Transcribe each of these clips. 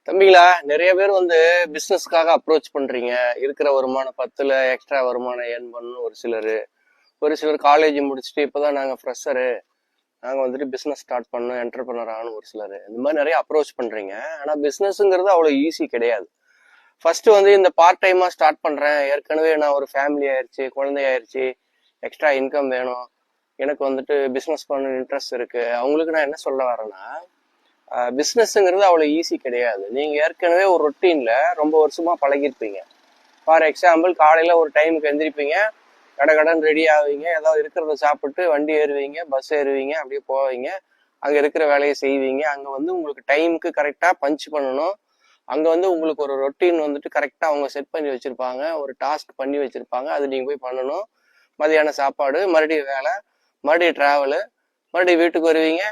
தம்பிங்களா, நிறைய பேர் வந்து பிசினஸ்க்காக அப்ரோச் பண்றீங்க. இருக்கிற வருமானம் 10ல எக்ஸ்ட்ரா வருமானம் ஏர்ன் பண்ணணும் ஒரு சிலர் காலேஜ் முடிச்சுட்டு இப்பதான் நாங்க ஃப்ரெஷரு, நாங்க வந்துட்டு பிசினஸ் ஸ்டார்ட் பண்ணோம், என்டர்பிரனர் ஆகணும். ஒரு சிலர் இந்த மாதிரி நிறைய அப்ரோச் பண்றீங்க. ஆனா பிசினஸ்ங்கிறது அவ்வளவு ஈஸி கிடையாது. ஃபர்ஸ்ட் வந்து இந்த பார்ட் டைமா ஸ்டார்ட் பண்றேன், ஏற்கனவே நான் ஒரு ஃபேமிலி ஆயிடுச்சு, குழந்தை ஆயிடுச்சு, எக்ஸ்ட்ரா இன்கம் வேணும், எனக்கு வந்துட்டு பிசினஸ் பண்ண இன்ட்ரெஸ்ட் இருக்கு, அவங்களுக்கு நான் என்ன சொல்ல வரேன்னா, பிஸ்னஸ்ங்கிறது அவ்வளோ ஈஸி கிடையாது. நீங்கள் ஏற்கனவே ஒரு ரொட்டீனில் ரொம்ப வருஷமாக பழகிருப்பீங்க. ஃபார் எக்ஸாம்பிள், காலையில் ஒரு டைமுக்கு எந்திரிப்பீங்க, கடன் ரெடி ஆவீங்க, ஏதாவது இருக்கிறத சாப்பிட்டு வண்டி ஏறுவீங்க, பஸ் ஏறுவீங்க, அப்படியே போவீங்க, அங்கே இருக்கிற வேலையை செய்வீங்க. அங்கே வந்து உங்களுக்கு டைமுக்கு கரெக்டாக பஞ்ச் பண்ணணும். அங்கே வந்து உங்களுக்கு ஒரு ரொட்டீன் வந்துட்டு கரெக்டாக அவங்க செட் பண்ணி வச்சுருப்பாங்க, ஒரு டாஸ்க் பண்ணி வச்சுருப்பாங்க, அது நீங்கள் போய் பண்ணணும். மதியான சாப்பாடு, மறுபடியும் வேலை, மறுபடியும் ட்ராவலு, மறுபடியும் வீட்டுக்கு வருவீங்க,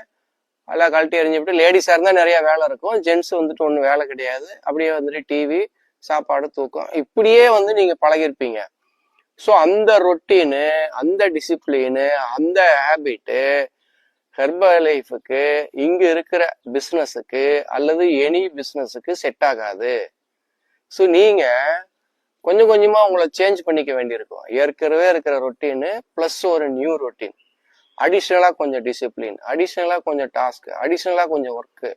எல்லாம் கழட்டி எறிஞ்சுவிட்டு. லேடிஸாக இருந்தால் நிறைய வேலை இருக்கும், ஜென்ஸ் வந்துட்டு ஒன்றும் வேலை கிடையாது. அப்படியே வந்துட்டு டிவி, சாப்பாடு, தூக்கம், இப்படியே வந்து நீங்கள் பழகிருப்பீங்க. ஸோ அந்த ரொட்டீனு, அந்த டிசிப்ளினு, அந்த ஹேபிட்டு ஹெர்பல் லைஃபுக்கு, இங்கே இருக்கிற பிஸ்னஸுக்கு அல்லது எனி பிஸ்னஸுக்கு செட் ஆகாது. ஸோ நீங்கள் கொஞ்சம் கொஞ்சமாக உங்களை சேஞ்ச் பண்ணிக்க வேண்டியிருக்கும். ஏற்கனவே இருக்கிற ரொட்டீனு ப்ளஸ் ஒரு நியூ ரொட்டீன், அடிஷ்னலாக கொஞ்சம் டிசிப்ளின், அடிஷ்னலாக கொஞ்சம் டாஸ்க், அடிஷ்னலாக கொஞ்சம் ஒர்க்கு,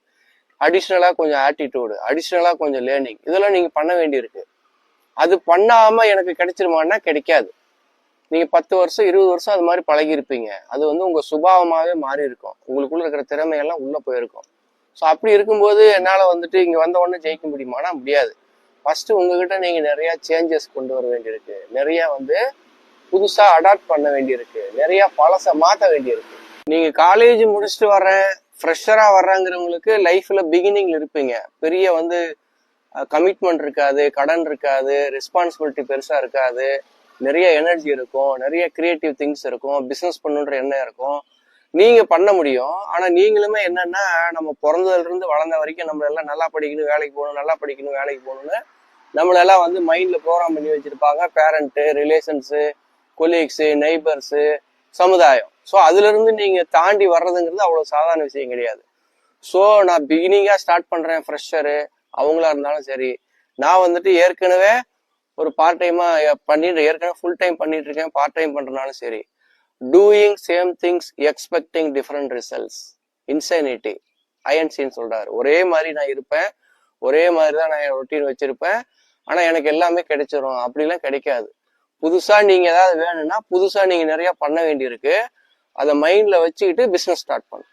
அடிஷ்னலாக கொஞ்சம் ஆட்டிடியூடு, அடிஷ்னலாக கொஞ்சம் லேர்னிங், இதெல்லாம் நீங்கள் பண்ண வேண்டியிருக்கு. அது பண்ணாமல் எனக்கு கிடைச்சிருமான்னா கிடைக்காது. நீங்கள் 10 வருஷம் 20 வருஷம் அது மாதிரி பழகிருப்பீங்க. அது வந்து உங்கள் சுபாவமாகவே மாறி இருக்கும், உங்களுக்குள்ள இருக்கிற திறமையெல்லாம் உள்ளே போயிருக்கும். ஸோ அப்படி இருக்கும்போது என்னால் வந்துட்டு இங்கே வந்த உடனே ஜெயிக்க முடியுமானா முடியாது. ஃபஸ்ட்டு உங்ககிட்ட நீங்கள் நிறையா சேஞ்சஸ் கொண்டு வர வேண்டியிருக்கு, நிறையா வந்து புதுசா அடாப்ட் பண்ண வேண்டியிருக்கு, நிறைய பழச மாற்ற வேண்டியிருக்கு. நீங்க காலேஜ் முடிச்சுட்டு வர்றேன், ஃப்ரெஷரா வர்றாங்கிறவங்களுக்கு லைஃப்ல பிகினிங்ல இருப்பீங்க, பெரிய வந்து கமிட்மெண்ட் இருக்காது, கடன் இருக்காது, ரெஸ்பான்சிபிலிட்டி பெருசா இருக்காது, நிறைய எனர்ஜி இருக்கும், நிறைய கிரியேட்டிவ் திங்ஸ் இருக்கும், பிசினஸ் பண்ணுன்ற எண்ணம் இருக்கும், நீங்க பண்ண முடியும். ஆனா நீங்களுமே என்னன்னா, நம்ம பிறந்ததுல இருந்து வளர்ந்த வரைக்கும் நம்மள எல்லாம் நல்லா படிக்கணும், வேலைக்கு போகணும், நல்லா படிக்கணும், வேலைக்கு போகணும்னு நம்மளெல்லாம் வந்து மைண்ட்ல ப்ரோக்ராம் பண்ணி வச்சிருப்பாங்க. பேரண்ட்டு, ரிலேஷன்ஸு, கொலீக்ஸு, நெய்பர்ஸு, சமுதாயம். ஸோ அதுல இருந்து நீங்க தாண்டி வர்றதுங்கிறது அவ்வளவு சாதாரண விஷயம் கிடையாது. ஸோ நான் பிகினிங்கா ஸ்டார்ட் பண்றேன், ஃப்ரெஷரு அவங்களா இருந்தாலும் சரி, நான் வந்துட்டு ஏற்கனவே ஒரு பார்ட் டைமா பண்ணிட்டு, ஏற்கனவே ஃபுல் டைம் பண்ணிட்டு இருக்கேன், பார்ட் டைம் பண்றதுனாலும் சரி, doing same things expecting different results, insanity, ஐஎன்சின்னு சொல்றாரு. ஒரே மாதிரி நான் இருப்பேன், ஒரே மாதிரி தான் நான் ரொட்டீன் வச்சிருப்பேன், ஆனா எனக்கு எல்லாமே கிடைச்சிரும் அப்படிலாம் கிடைக்காது. புதுசா நீங்க ஏதாவது வேணும்னா புதுசா நீங்க நிறைய பண்ண வேண்டியிருக்கு. அதை மைண்ட்ல வச்சுக்கிட்டு பிசினஸ் ஸ்டார்ட் பண்ணும்.